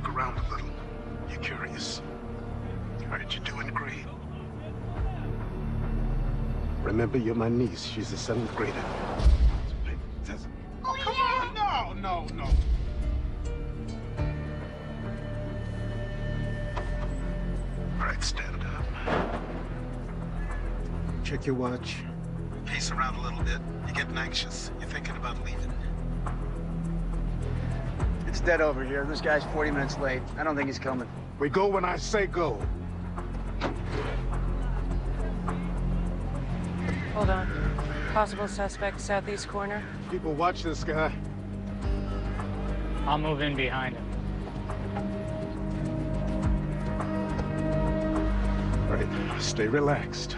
look around a little. You're curious. All right, you're doing great. Remember, you're my niece. She's a 7th grader. Oh, come on! No. All right, stand up. Check your watch. Pace around a little bit. You're getting anxious. You're thinking about leaving. It's dead over here. This guy's 40 minutes late. I don't think he's coming. We go when I say go. Hold on. Possible suspect, southeast corner. People watch this guy. I'll move in behind him. All right, stay relaxed.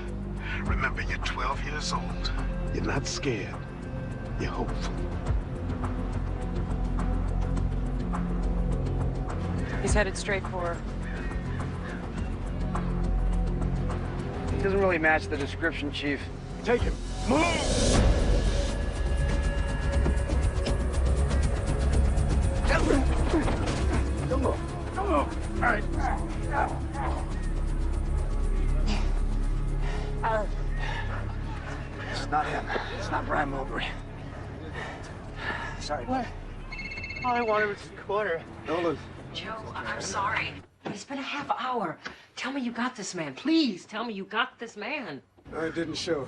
Remember, you're 12 years old. You're not scared. You're hopeful. He's headed straight for her. He doesn't really match the description, Chief. Take him. Move! Come on. All right. It's not him. It's not Brian Mulberry. Sorry. What? All I wanted was a quarter. Nolan. Joe, I'm sorry. It's been a half hour. Tell me you got this man. Please tell me you got this man. I didn't show.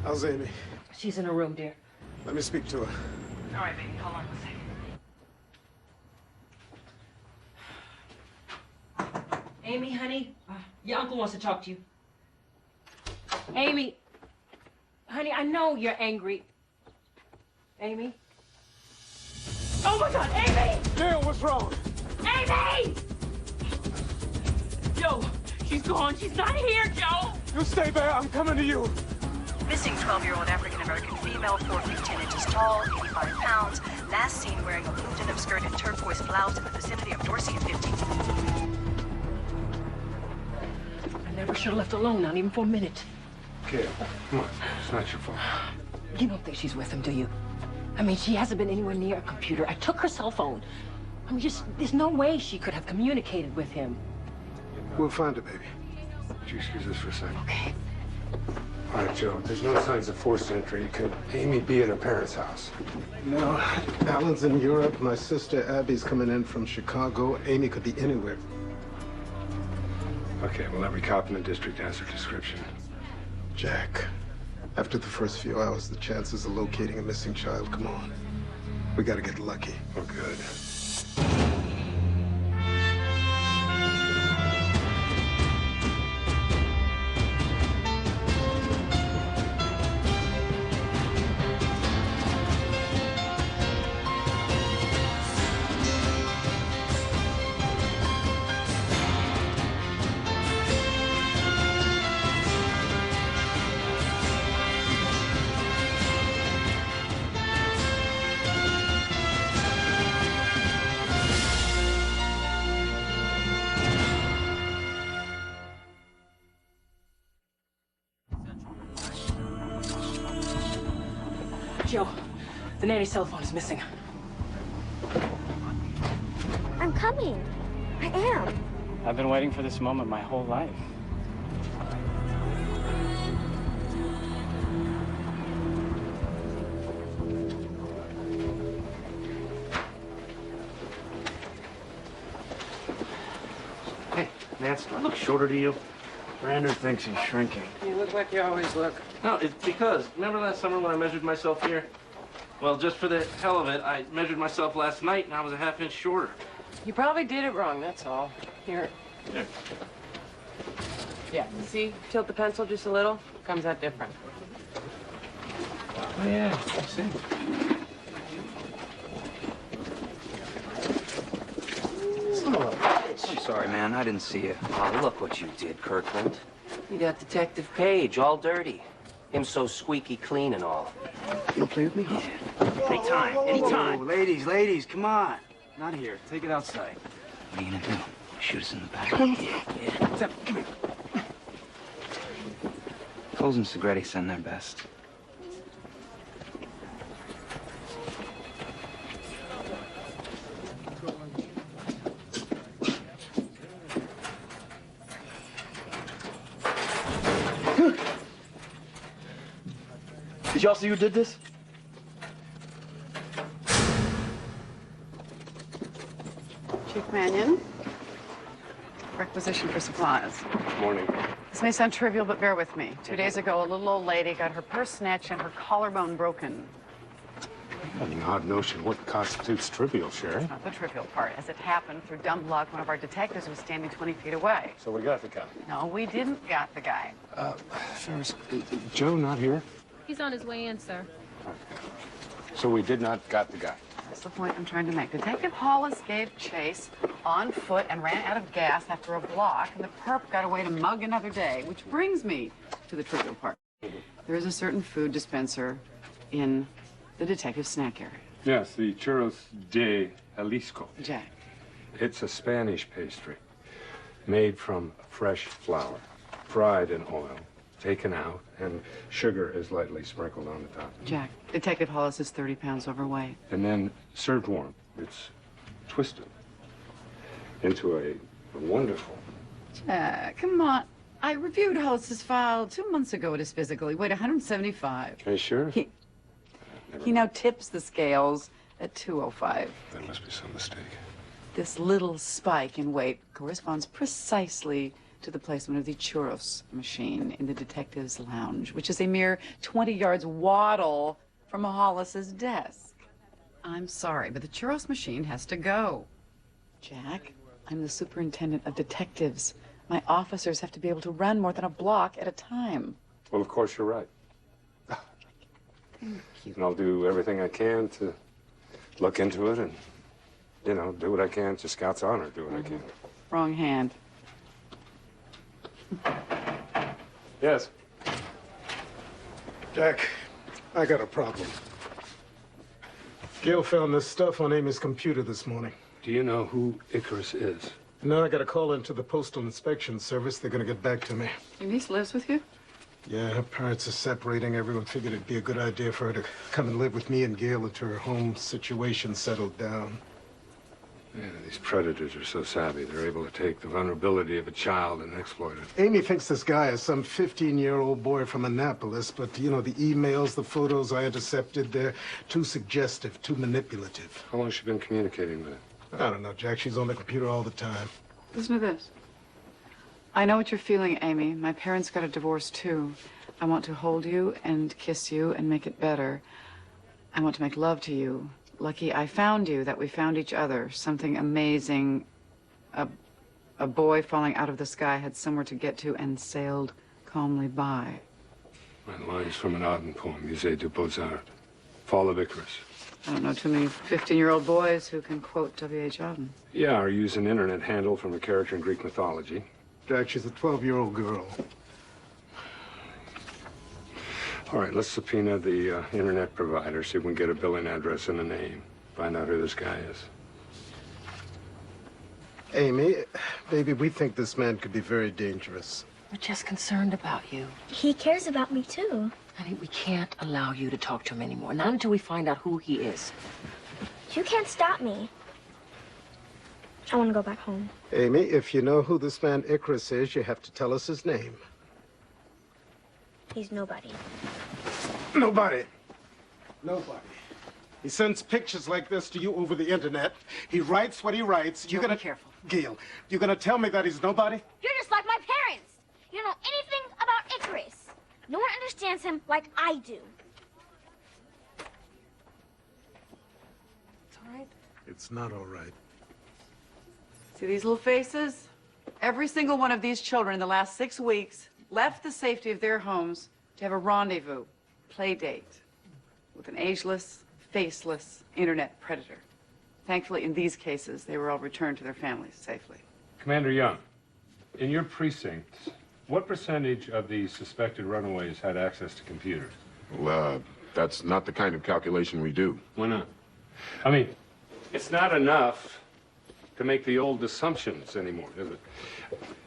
How's Amy? She's in her room, dear. Let me speak to her. All right, baby. Hold on a second. Amy, honey, your uncle wants to talk to you. Amy, honey, I know you're angry. Amy? Oh, my God, Amy! Gail, what's wrong? Amy! Joe, she's gone. She's not here, Joe! You stay there. I'm coming to you. Missing 12-year-old African-American female, 4 feet 10 inches tall, 85 pounds. Last seen wearing a blue denim skirt and turquoise blouse in the vicinity of Dorsey and 15th. I never should have left alone, not even for a minute. Gail, come on. It's not your fault. You don't think she's with him, do you? I mean, she hasn't been anywhere near a computer. I took her cell phone. I mean, there's no way she could have communicated with him. We'll find her, baby. Would you excuse us for a second? Okay. All right, Joe, there's no signs of forced entry. Could Amy be at her parents' house? No. Alan's in Europe. My sister Abby's coming in from Chicago. Amy could be anywhere. Okay, well, every cop in the district has her description. Jack, after the first few hours, the chances of locating a missing child, come on. We gotta get lucky. Oh, good. Joe, the nanny's cell phone is missing. I'm coming. I am. I've been waiting for this moment my whole life. Hey, Nance, do I look shorter to you? Brander thinks he's shrinking. You look like you always look. No, it's because, remember last summer when I measured myself here? Well, just for the hell of it, I measured myself last night and I was a half inch shorter. You probably did it wrong, that's all. Here. Here. Yeah, see? Tilt the pencil just a little. Comes out different. Oh, yeah, I see. Son of a bitch. I'm sorry, man. I didn't see you. Oh, look what you did, Kirkland. You got Detective Page all dirty. Him so squeaky clean and all. You don't play with me? Yeah. Anytime, anytime. Oh, ladies, come on. Not here. Take it outside. What are you gonna do? Shoot us in the back? Yeah. Zep, come here. Coles and Segretti send their best. Did y'all see who did this? Chief Mannion. Requisition for supplies. Morning. This may sound trivial, but bear with me. 2 days ago, a little old lady got her purse snatched and her collarbone broken. An odd notion what constitutes trivial, Sheriff. Not the trivial part. As it happened, through dumb luck, one of our detectives was standing 20 feet away. So we got the guy. No, we didn't got the guy. Ferris, Joe not here? He's on his way in, sir. So we did not got the guy. That's the point I'm trying to make. Detective Hollis gave chase on foot and ran out of gas after a block, and the perp got away to mug another day, which brings me to the trivial part. There is a certain food dispenser in the detective's snack area. Yes, the Churros de Jalisco. Jack. It's a Spanish pastry made from fresh flour, fried in oil, taken out, and sugar is lightly sprinkled on the top. Jack, Detective Hollis is 30 pounds overweight. And then served warm. It's twisted into a wonderful... Jack, come on. I reviewed Hollis's file 2 months ago at his physical. He weighed 175. Are you sure? He now tips the scales at 205. That must be some mistake. This little spike in weight corresponds precisely to the placement of the churros machine in the detective's lounge, which is a mere 20 yards waddle from Hollis's desk. I'm sorry, but the churros machine has to go. Jack, I'm the superintendent of detectives. My officers have to be able to run more than a block at a time. Well, of course, you're right. Thank you. And I'll do everything I can to look into it and, you know, do what I can to Scout's honor, do what I can. Wrong hand. Yes. Jack, I got a problem. Gail found this stuff on Amy's computer this morning. Do you know who Icarus is? No, I got a call into the Postal Inspection Service. They're gonna get back to me. Your niece lives with you? Yeah, her parents are separating. Everyone figured it'd be a good idea for her to come and live with me and Gail until her home situation settled down. Yeah, these predators are so savvy. They're able to take the vulnerability of a child and exploit it. Amy thinks this guy is some 15-year-old boy from Annapolis, but, you know, the emails, the photos I intercepted, they're too suggestive, too manipulative. How long has she been communicating with him? I don't know, Jack. She's on the computer all the time. Listen to this. I know what you're feeling, Amy. My parents got a divorce, too. I want to hold you and kiss you and make it better. I want to make love to you. Lucky I found you, that we found each other. Something amazing. A boy falling out of the sky had somewhere to get to and sailed calmly by. My lines from an Auden poem, Musée du Beaux-Arts. Fall of Icarus. I don't know too many 15-year-old boys who can quote W.H. Auden. Yeah, or use an internet handle from a character in Greek mythology. Jack, she's a 12-year-old girl. All right, let's subpoena the internet provider, see if we can get a billing address and a name. Find out who this guy is. Amy, baby, we think this man could be very dangerous. We're just concerned about you. He cares about me, too. Honey, we can't allow you to talk to him anymore. Not until we find out who he is. You can't stop me. I want to go back home. Amy, if you know who this man Icarus is, you have to tell us his name. He's nobody. Nobody. Nobody. He sends pictures like this to you over the internet. He writes what he writes. You're gonna... Be careful. Gail, you're gonna tell me that he's nobody? You're just like my parents. You don't know anything about Icarus. No one understands him like I do. It's all right. It's not all right. See these little faces? Every single one of these children in the last 6 weeks left the safety of their homes to have a rendezvous, play date, with an ageless, faceless internet predator. Thankfully, in these cases, they were all returned to their families safely. Commander Young, in your precinct, what percentage of the suspected runaways had access to computers? Well, that's not the kind of calculation we do. Why not? I mean, it's not enough to make the old assumptions anymore, is it?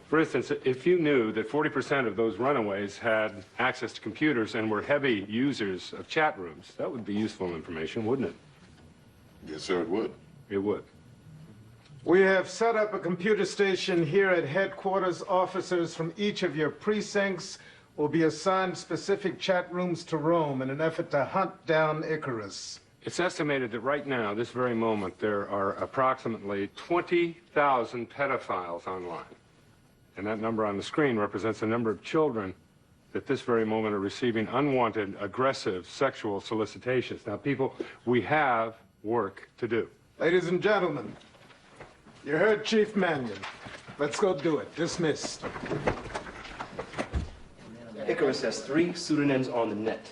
For instance, if you knew that 40% of those runaways had access to computers and were heavy users of chat rooms, that would be useful information, wouldn't it? Yes, sir, it would. It would. We have set up a computer station here at headquarters. Officers from each of your precincts will be assigned specific chat rooms to Rome in an effort to hunt down Icarus. It's estimated that right now, this very moment, there are approximately 20,000 pedophiles online. And that number on the screen represents the number of children that this very moment are receiving unwanted, aggressive sexual solicitations. Now, people, we have work to do. Ladies and gentlemen, you heard Chief Mannion. Let's go do it. Dismissed. Icarus has 3 pseudonyms on the net.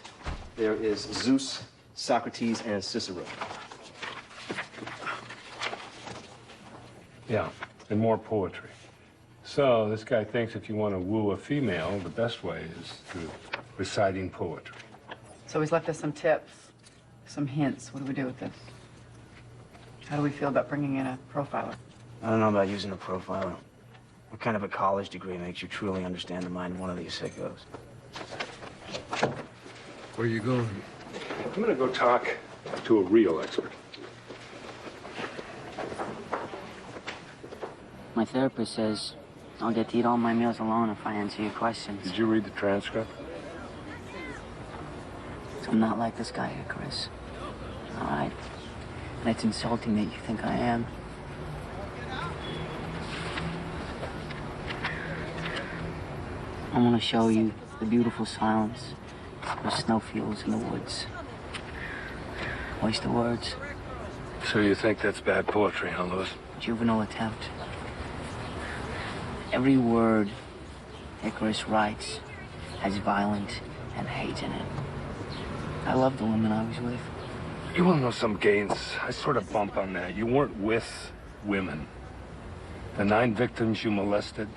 There is Zeus, Socrates, and Cicero. Yeah, and more poetry. So this guy thinks if you want to woo a female, the best way is through reciting poetry. So he's left us some tips, some hints. What do we do with this? How do we feel about bringing in a profiler? I don't know about using a profiler. What kind of a college degree makes you truly understand the mind of one of these sickos? Where are you going? I'm going to go talk to a real expert. My therapist says I'll get to eat all my meals alone if I answer your questions. Did you read the transcript? I'm not like this guy here, Chris. All right? And it's insulting that you think I am. I want to show you the beautiful silence, the snowfields in the woods. Waste of words. So you think that's bad poetry, huh, Louis? Juvenile attempt. Every word Icarus writes has violence and hate in it. I love the woman I was with. You want to know some gains? I sort of bump on that. You weren't with women. The 9 victims you molested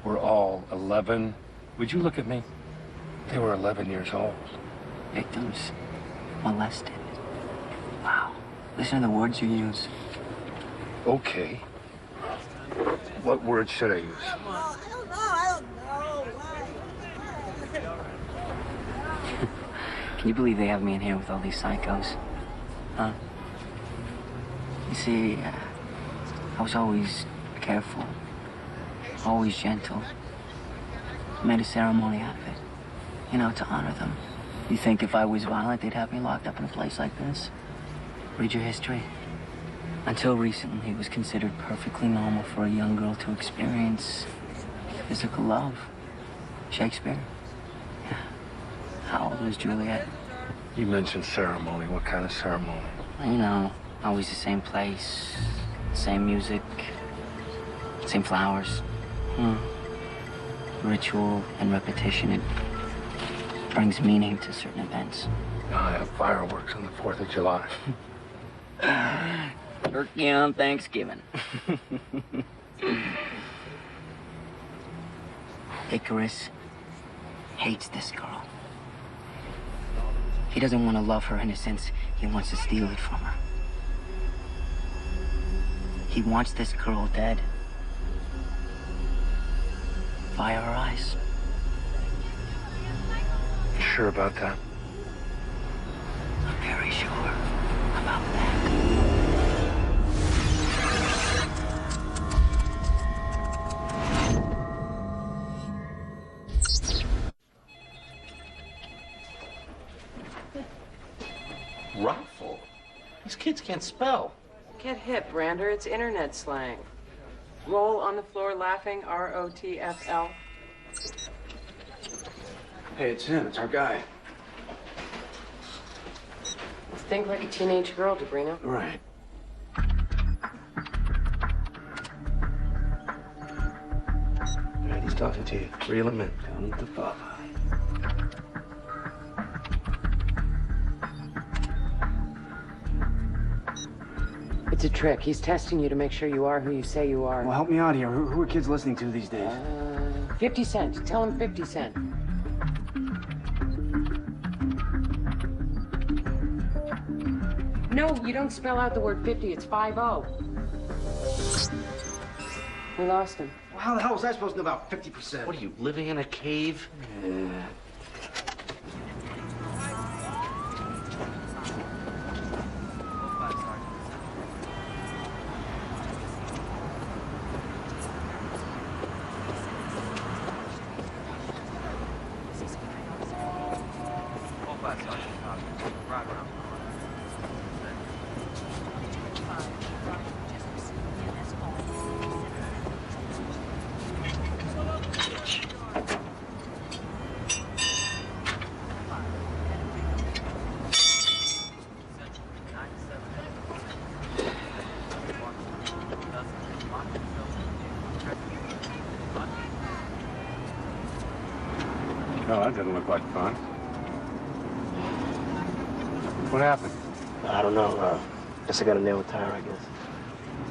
were all 11. Would you look at me? They were 11 years old. Victims molested. Wow. Listen to the words you use. Okay. What words should I use? Can you believe they have me in here with all these psychos? Huh? You see, I was always careful, always gentle. Made a ceremony out of it, you know, to honor them. You think if I was violent, they'd have me locked up in a place like this? Read your history. Until recently, it was considered perfectly normal for a young girl to experience physical love. Shakespeare? Yeah. How old was Juliet? You mentioned ceremony. What kind of ceremony? You know, always the same place, same music, same flowers. Ritual and repetition, it brings meaning to certain events. I have fireworks on the 4th of July. Turkey on Thanksgiving. Icarus hates this girl. He doesn't want to love her in a sense. He wants to steal it from her. He wants this girl dead. Via her eyes. You sure about that? I'm very sure about that. Rotful? These kids can't spell. Get hip, Brander. It's internet slang. Roll on the floor laughing, R-O-T-F-L. Hey, it's him. It's our guy. Think like a teenage girl, Debrino. Right. Right, he's talking to you. Reel him in. Don't eat the papa. It's a trick. He's testing you to make sure you are who you say you are. Well, help me out here. Who are kids listening to these days? 50 Cent. Tell him 50 Cent. No, you don't spell out the word 50. It's 50. We lost him. Well, how the hell was I supposed to know about 50%? What are you, living in a cave? Yeah. No, that didn't look like fun. What happened? I don't know. Guess I got a nail a tire, I guess.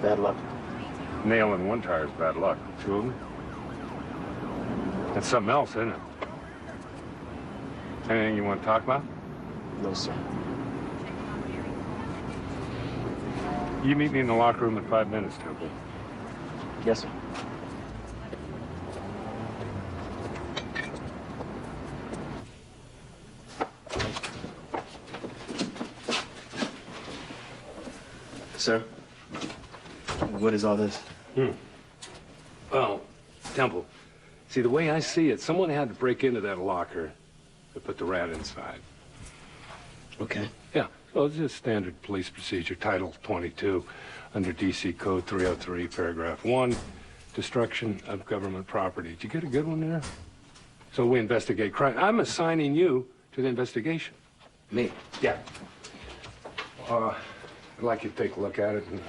Bad luck. Nailing one tire is bad luck. Two of them? That's something else, isn't it? Anything you want to talk about? No, sir. You meet me in the locker room in 5 minutes, Temple. Yes, sir. Sir, what is all this? Well, Temple, see, the way I see it, someone had to break into that locker to put the rat inside. Okay. Yeah, so it's just standard police procedure, Title 22, under D.C. Code 303, Paragraph 1, destruction of government property. Did you get a good one there? So we investigate crime. I'm assigning you to the investigation. Me? Yeah. I'd like you to take a look at it and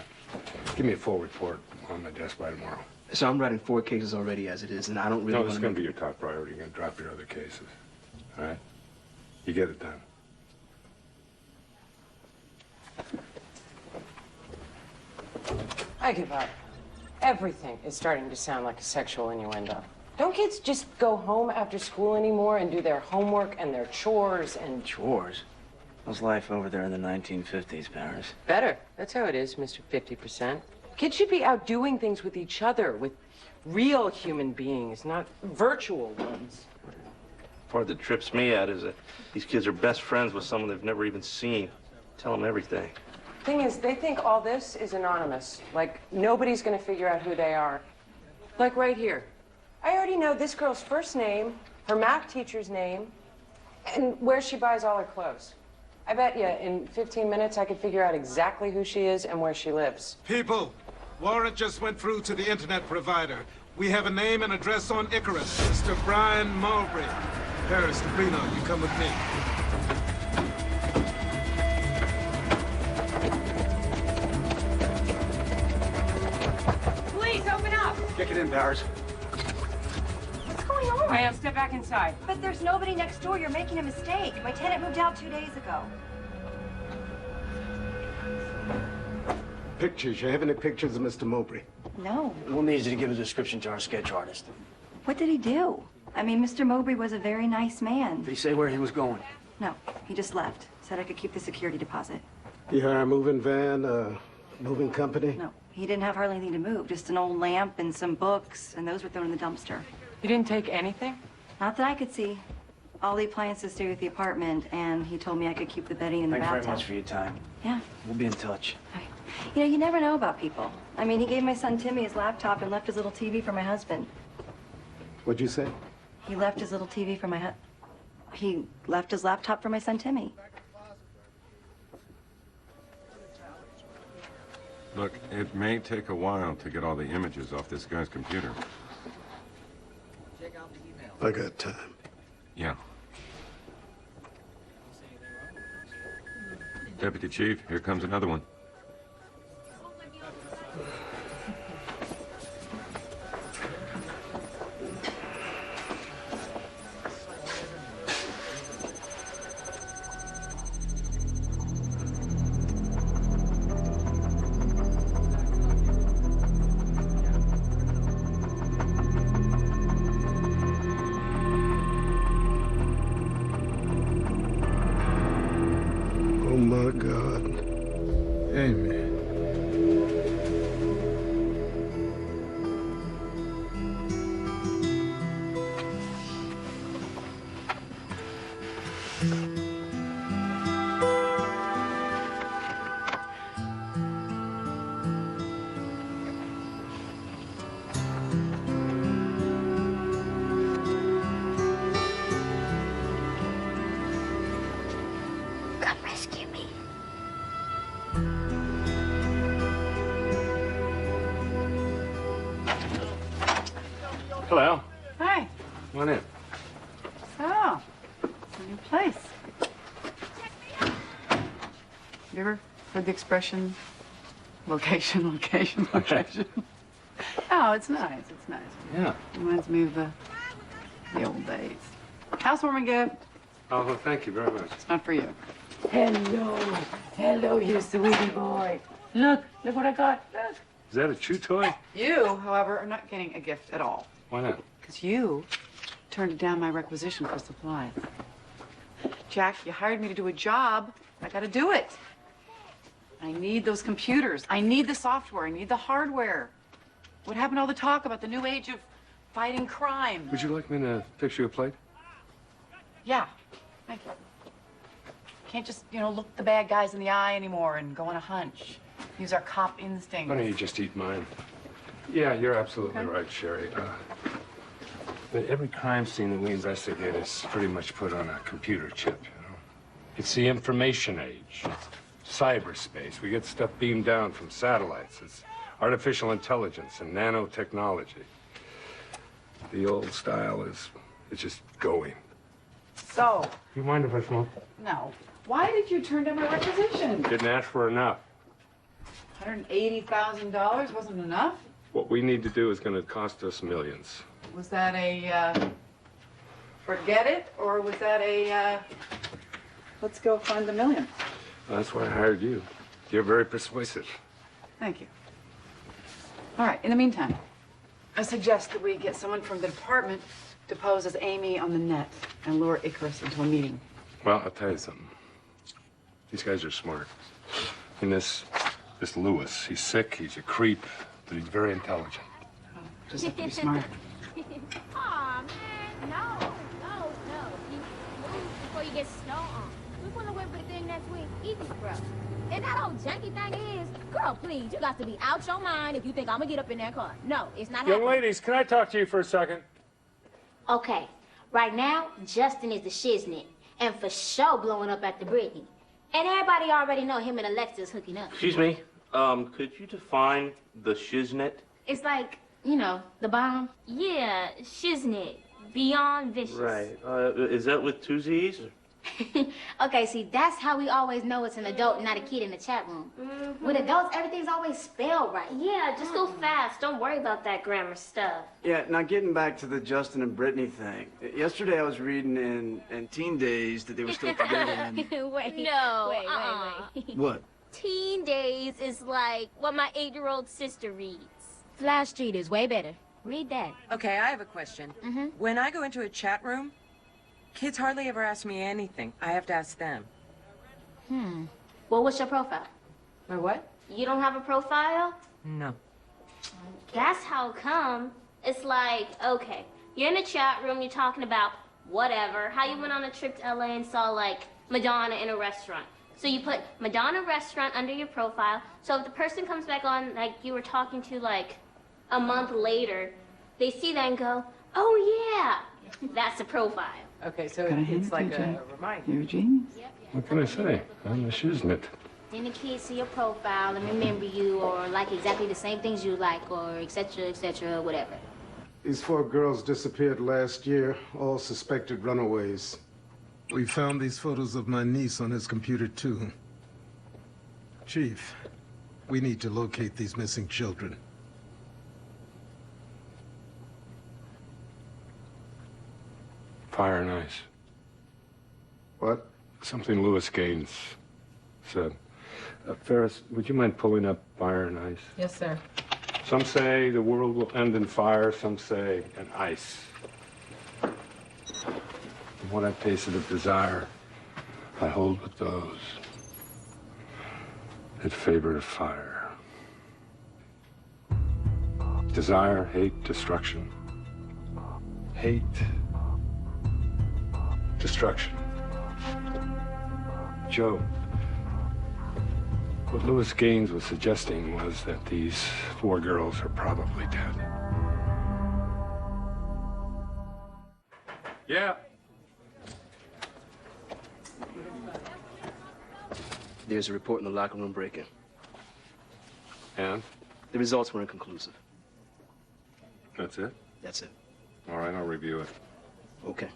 give me a full report on my desk by tomorrow. So I'm writing 4 cases already as it is, and I don't really No, want it's to... going to be your top priority. You're going to drop your other cases. All right? You get it done. I give up. Everything is starting to sound like a sexual innuendo. Don't kids just go home after school anymore and do their homework and their chores and... Chores? How's life over there in the 1950s, Paris? Better. That's how it is, Mr. 50%. Kids should be out doing things with each other, with real human beings, not virtual ones. Part that trips me out is that these kids are best friends with someone they've never even seen. Tell them everything. Thing is, they think all this is anonymous. Like, nobody's gonna figure out who they are. Like right here. I already know this girl's first name, her math teacher's name, and where she buys all her clothes. I bet you in 15 minutes I could figure out exactly who she is and where she lives. People, warrant just went through to the internet provider. We have a name and address on Icarus. Mr. Brian Mulberry. Paris, Sabrina, you come with me. Please, open up! Kick it in, Paris. What's going on? Ma'am, step back inside. But there's nobody next door. You're making a mistake. My tenant moved out 2 days ago. Pictures. You have any pictures of Mr. Mowbray? No. We'll need you to give a description to our sketch artist. What did he do? I mean, Mr. Mowbray was a very nice man. Did he say where he was going? No, he just left. Said I could keep the security deposit. You hire a moving van, moving company? No, he didn't have hardly anything to move. Just an old lamp and some books, and those were thrown in the dumpster. You didn't take anything? Not that I could see. All the appliances stayed with the apartment, and he told me I could keep the bedding in the Thanks bathtub. very much for your time. Yeah. We'll be in touch. You know, you never know about people. I mean, he gave my son Timmy his laptop and left his little TV for my husband. What'd you say? He left his little TV for my He left his laptop for my son Timmy. Look, it may take a while to get all the images off this guy's computer. I got time. Yeah. Deputy Chief, here comes another one. Oh, my God. Amen. Come rescue me. Hello. Hi. Come on in. So, it's a new place. You ever heard the expression, location, location, location? Oh, it's nice. It's nice. Yeah. Reminds me of the old days. Housewarming gift. Oh, well, thank you very much. It's not for you. Hello. Hello, you sweetie boy. Look what I got. Look. Is that a chew toy? You, however, are not getting a gift at all. Why not? Because you turned down my requisition for supplies. Jack, you hired me to do a job. I gotta do it. I need those computers. I need the software. I need the hardware. What happened to all the talk about the new age of fighting crime? Would you like me to fix you a plate? Yeah. Thank you. Can't just, look the bad guys in the eye anymore and go on a hunch. Use our cop instincts. Why don't you just eat mine? Yeah, you're absolutely right, Sherry. But every crime scene that we investigate is pretty much put on a computer chip, It's the information age. Cyberspace. We get stuff beamed down from satellites. It's artificial intelligence and nanotechnology. The old style is, it's just going. So. You mind if I smoke? No. Why did you turn down my requisition? Didn't ask for enough. $180,000 wasn't enough? What we need to do is going to cost us millions. Was that a, forget it? Or was that a, let's go find the million? That's why I hired you. You're very persuasive. Thank you. All right, in the meantime, I suggest that we get someone from the department to pose as Amy on the net and lure Icarus into a meeting. Well, I'll tell you something. These guys are smart. And this Lewis, he's sick, he's a creep, but he's very intelligent. Just have to be smart. Aw, man, no. You move before you get snow on. We want to wait for the thing next week. Easy, bro. And that old janky thing is, girl, please, you got to be out your mind if you think I'm gonna get up in that car. No, it's not happening. Young ladies, can I talk to you for a second? Okay, right now, Justin is the shiznit, and for sure blowing up at the Britney. And everybody already know him and Alexis hooking up. Excuse me. Could you define the shiznit? It's like, the bomb. Yeah, shiznit. Beyond vicious. Right. Is that with two Z's? Okay, see, that's how we always know it's an adult, not a kid in the chat room. With adults, everything's always spelled right. Yeah, just go fast. Don't worry about that grammar stuff. Yeah, now getting back to the Justin and Brittany thing. Yesterday I was reading in Teen Days that they were still together and... Wait. What? Teen Days is like what my 8-year-old sister reads. Flash Street is way better. Read that. Okay, I have a question. When I go into a chat room, kids hardly ever ask me anything. I have to ask them. Well, what's your profile? My what? You don't have a profile? No. That's how come. It's like, okay, you're in a chat room, you're talking about whatever, how you went on a trip to LA and saw, like, Madonna in a restaurant. So you put Madonna restaurant under your profile, so if the person comes back on, like, you were talking to, like, a month later, they see that and go, oh, yeah, that's a profile. Okay, so Gotta it's hand like it to a you. reminder. You're a genius. What can I say? I'm the shiznit. Then the kids see your profile and remember you, or like exactly the same things you like, or et cetera, whatever. These 4 girls disappeared last year, all suspected runaways. We found these photos of my niece on his computer, too. Chief, we need to locate these missing children. Fire and ice. What? Something Lewis Gaines said. Ferris, would you mind pulling up Fire and Ice? Yes, sir. Some say the world will end in fire, some say in ice. From what I've tasted of desire, I hold with those that favor fire. Desire, hate, destruction. Hate, destruction. Joe, what Lewis Gaines was suggesting was that these 4 girls are probably dead. Yeah. There's a report in the locker room break-in. And? The results were inconclusive. That's it? That's it. All right, I'll review it. Okay.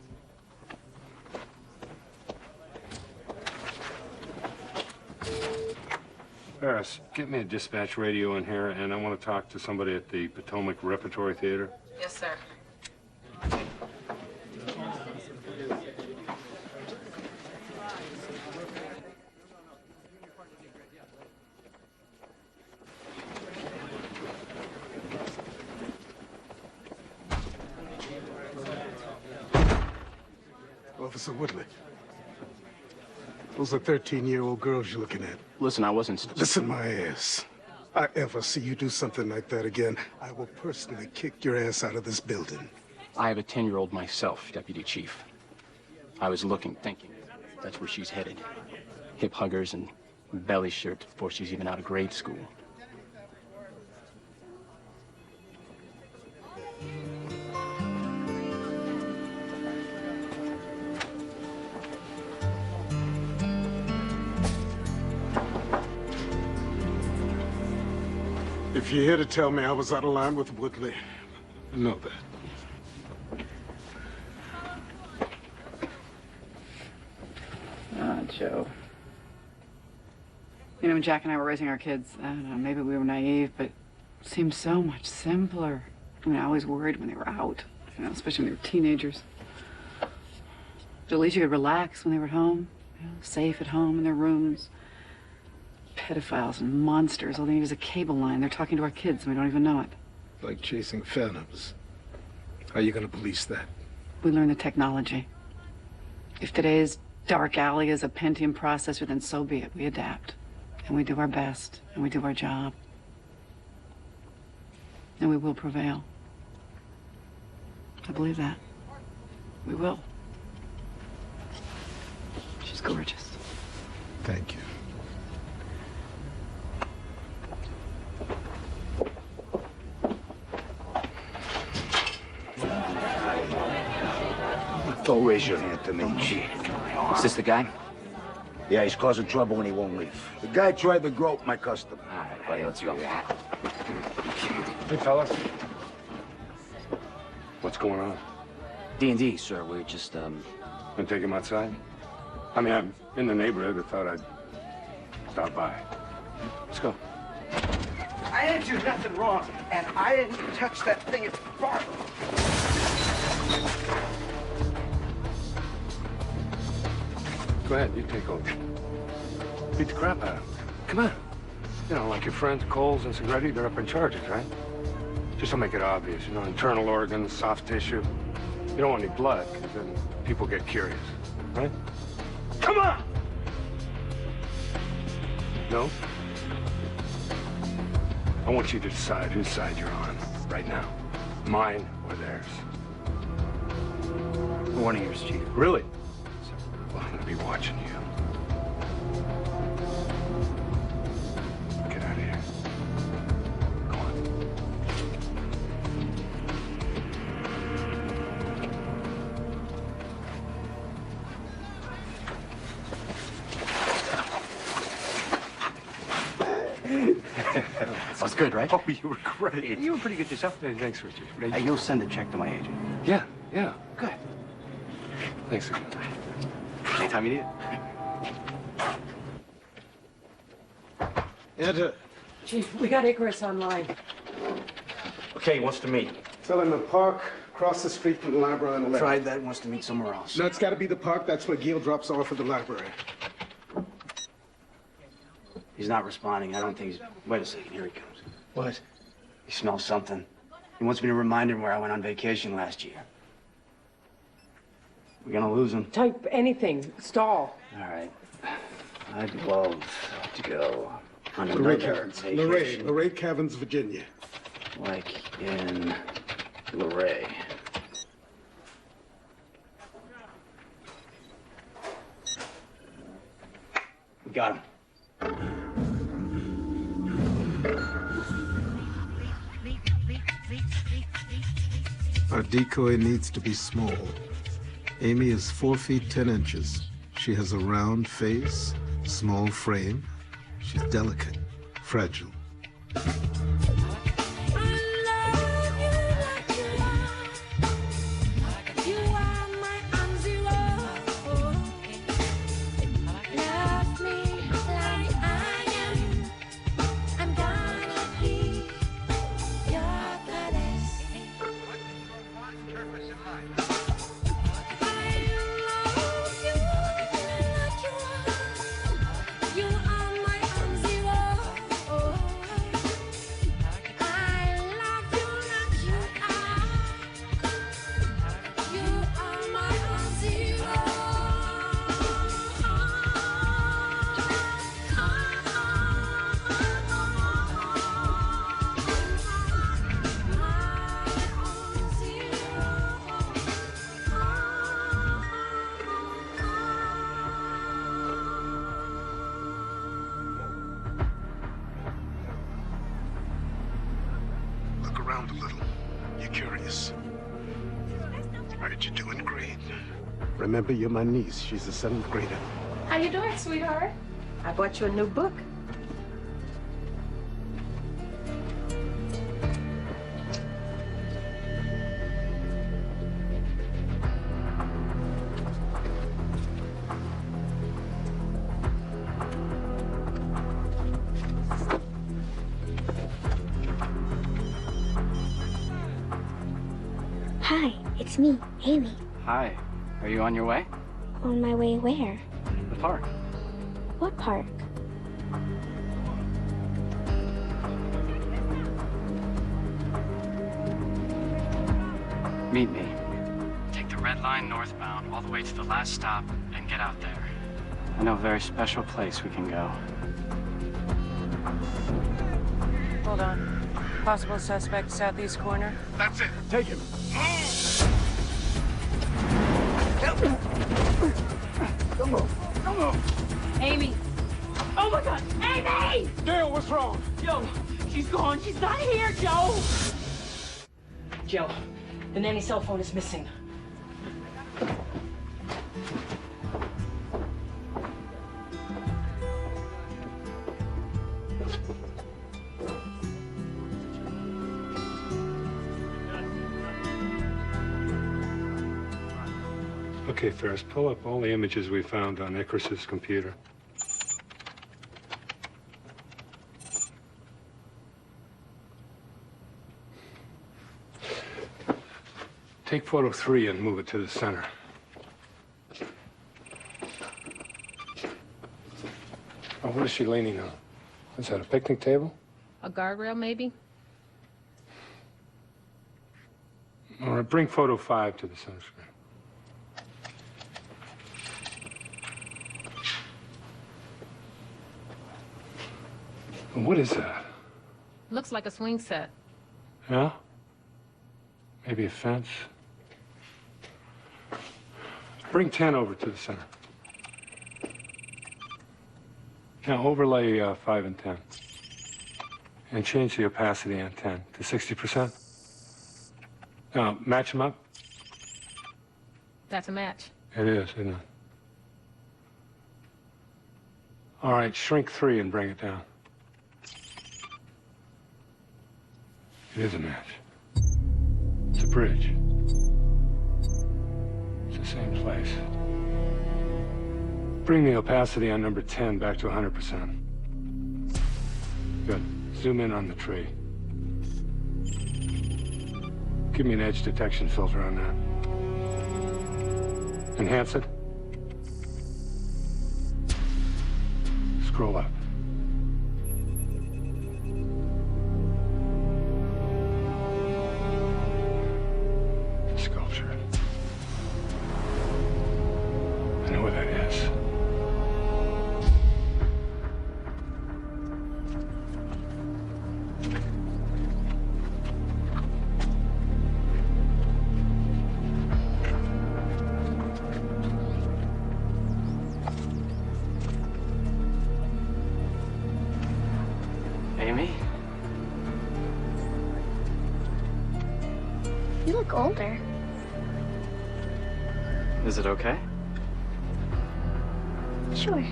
Harris, get me a dispatch radio in here, and I want to talk to somebody at the Potomac Repertory Theater. Yes, sir. Officer Woodley. Those are 13-year-old girls you're looking at. Listen, I wasn't... Listen my ass. I ever see you do something like that again, I will personally kick your ass out of this building. I have a 10-year-old myself, Deputy Chief. I was looking, thinking, that's where she's headed. Hip huggers and belly shirts before she's even out of grade school. If you're here to tell me I was out of line with Woodley, I know that. Ah, Joe. You know, when Jack and I were raising our kids, I don't know, maybe we were naive, but it seemed so much simpler. I mean, I always worried when they were out, you know, especially when they were teenagers. But at least you could relax when they were at home, you know, safe at home in their rooms. Pedophiles and monsters, all they need is a cable line. They're talking to our kids and we don't even know it. Like chasing phantoms. How are you gonna police that? We learn the technology. If today's dark alley is a Pentium processor, then so be it. We adapt. And we do our best. And we do our job. And we will prevail. I believe that. We will. She's gorgeous. Thank you. Don't raise your hand to me, Chief. Is this the guy? Yeah, he's causing trouble and he won't leave. The guy tried to grope my customer. All right, buddy, let's go. Hey, fellas. What's going on? D&D, sir. We're just, Gonna take him outside? I mean, I'm in the neighborhood. I thought I'd stop by. Let's go. I ain't do nothing wrong, and I didn't touch that thing at the bar. Go ahead, you take over. Beat the crap out of him. Come on. You know, like your friends Coles and Segretti, they're up in charges, right? Just to make it obvious, you know, internal organs, soft tissue. You don't want any blood, because then people get curious, right? Come on! No? I want you to decide whose side you're on right now. Mine or theirs. one of yours, Chief. Really? Well, I'm gonna be watching you. Get out of here. Go on. That was good, right? Oh, you were great. You were pretty good yourself. Hey, thanks, Richard. Hey, you'll send a check to my agent. Yeah, yeah. Good. Thanks again. Anytime you need it. Enter. Chief, we got Icarus online. Okay, he wants to meet. Tell him the park, across the street from the library on the left. Tried that, wants to meet somewhere else. No, it's got to be the park. That's where Gil drops off at the library. He's not responding. I don't think he's... Wait a second, here he comes. What? He smells something. He wants me to remind him where I went on vacation last year. We're gonna lose him. Type anything. Stall. All right. I'd love to go on Luray another Caverns. vacation. Luray Caverns, Virginia. Like in Luray. We got him. Our decoy needs to be small. Amy is 4 feet 10 inches. She has a round face, small frame. She's delicate, fragile. around a little. You're curious. Right, you're doing great. Remember, you're my niece. She's a 7th grader. How you doing, sweetheart? I bought you a new book. Hi, it's me, Amy. Hi. Are you on your way? On my way where? The park. What park? Meet me. Take the red line northbound all the way to the last stop and get out there. I know a very special place we can go. Hold on. Possible suspect, southeast corner. That's it. Take him. Come on. Come on. Amy. Oh my God. Amy! Dale, what's wrong? Joe, she's gone. She's not here, Joe. Joe, the nanny's cell phone is missing. Okay, Ferris, pull up all the images we found on Icarus's computer. Take photo 3 and move it to the center. Oh, what is she leaning on? Is that a picnic table? A guardrail, maybe? All right, bring photo 5 to the center screen. What is that? Looks like a swing set. Yeah? Maybe a fence? Bring 10 over to the center. Now overlay 5 and 10. And change the opacity on 10 to 60%. Now, match them up. That's a match. It is, isn't it? All right, shrink 3 and bring it down. It is a match. It's a bridge. It's the same place. Bring the opacity on number 10 back to 100%. Good. Zoom in on the tree. Give me an edge detection filter on that. Enhance it. Scroll up. Sculpture. I know where that is. Amy? You look older. Is it okay? Sure. I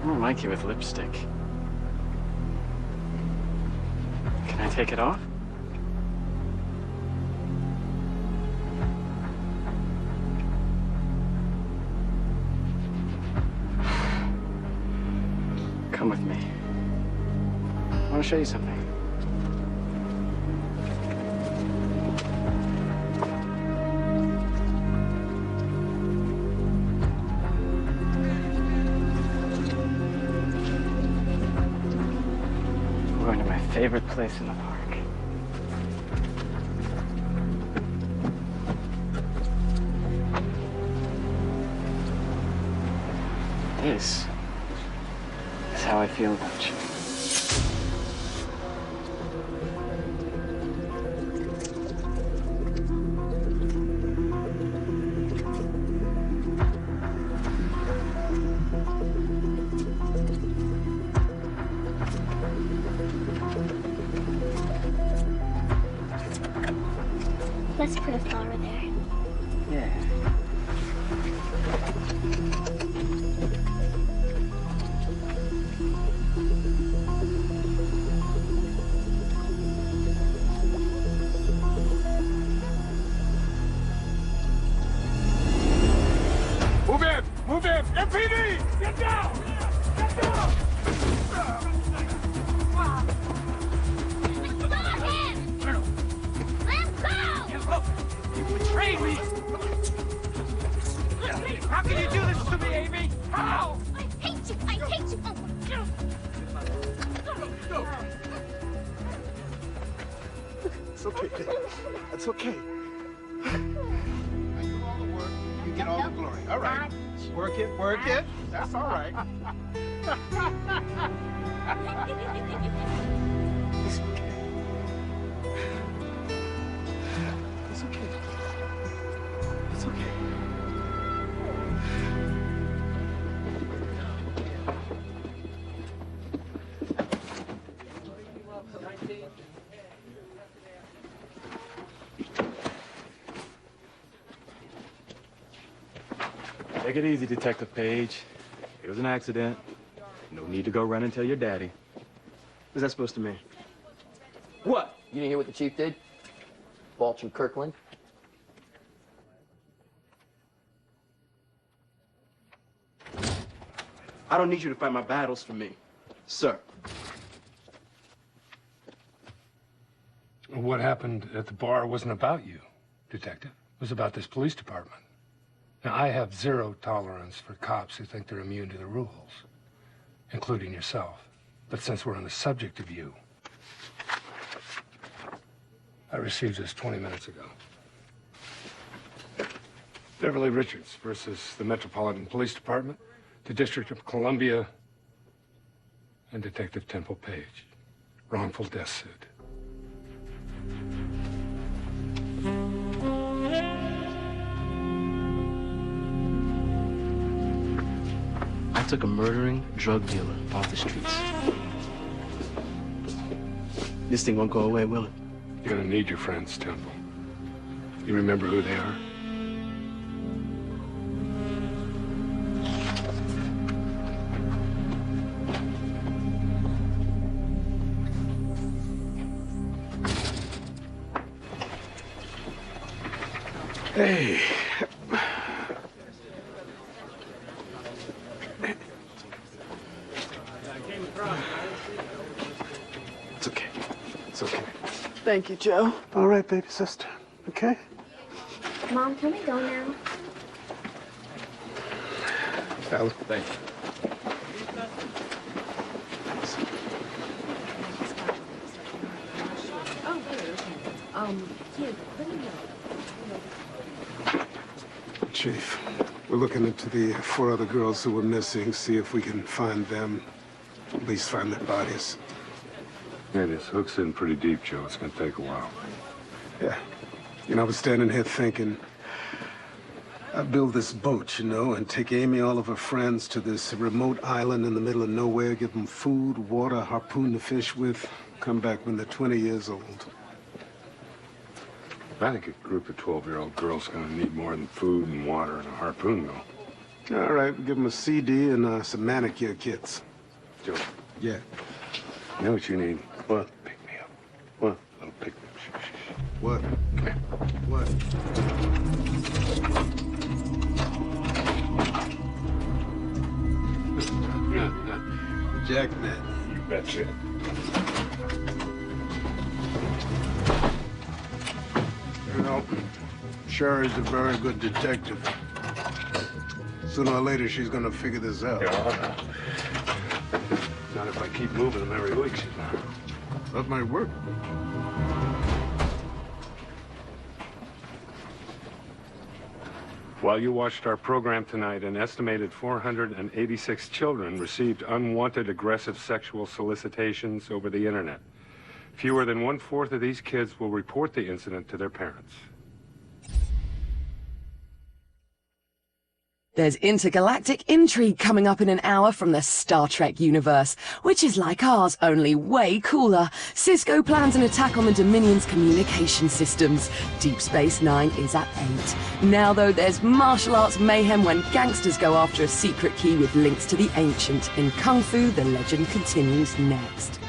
don't like you with lipstick. Can I take it off? Come with me. I want to show you something. We're going to my favorite place in the park. This is how I feel about you. Let's put a flower there. Yeah. Move in! Move in! MPD! Get down! Get down! You betrayed me! How can you do this to me, Amy? How? I hate you! I hate you! It's okay, Dick. That's okay. You get all the glory. All right. Work it, work it. That's all right. It's okay. It's okay. It's okay. Take it easy, Detective Page. It was an accident. No need to go run and tell your daddy. What's that supposed to mean? What? You didn't hear what the chief did? Balch and Kirkland? I don't need you to fight my battles for me, sir. What happened at the bar wasn't about you, Detective. It was about this police department. Now, I have zero tolerance for cops who think they're immune to the rules, including yourself. But since we're on the subject of you, I received this 20 minutes ago. Beverly Richards versus the Metropolitan Police Department, the District of Columbia, and Detective Temple Page. Wrongful death suit. I took a murdering drug dealer off the streets. This thing won't go away, will it? You're gonna need your friends, Temple. You remember who they are? Hey. It's okay. It's okay. Thank you, Joe. All right, baby sister. Okay? Mom, can we go now? Alan. Thank you. Chief, we're looking into the 4 other girls who were missing, see if we can find them, at least find their bodies. Yeah, this hook's in pretty deep, Joe. It's gonna take a while. Yeah. You know, I was standing here thinking, I'd build this boat, you know, and take Amy, all of her friends, to this remote island in the middle of nowhere, give them food, water, harpoon the fish with, come back when they're 20 years old. I think a group of 12-year-old girls gonna need more than food and water and a harpoon, though. All right, we'll give them a CD and some manicure kits. Joe. Yeah. You know what you need? What? Pick me up. What? A little pick me up. Shh, shh, shh. What? Come here. What? Jackman. You betcha. You know, Sherry's a very good detective. Sooner or later, she's gonna figure this out. Yeah. Not if I keep moving them every week, she's not. That might work. While you watched our program tonight, an estimated 486 children received unwanted aggressive sexual solicitations over the internet. Fewer than 1/4 of these kids will report the incident to their parents. There's intergalactic intrigue coming up in an hour from the Star Trek universe, which is like ours, only way cooler. Cisco plans an attack on the Dominion's communication systems. Deep Space Nine is at 8. Now, though, there's martial arts mayhem when gangsters go after a secret key with links to the Ancient. In Kung Fu, the legend continues next.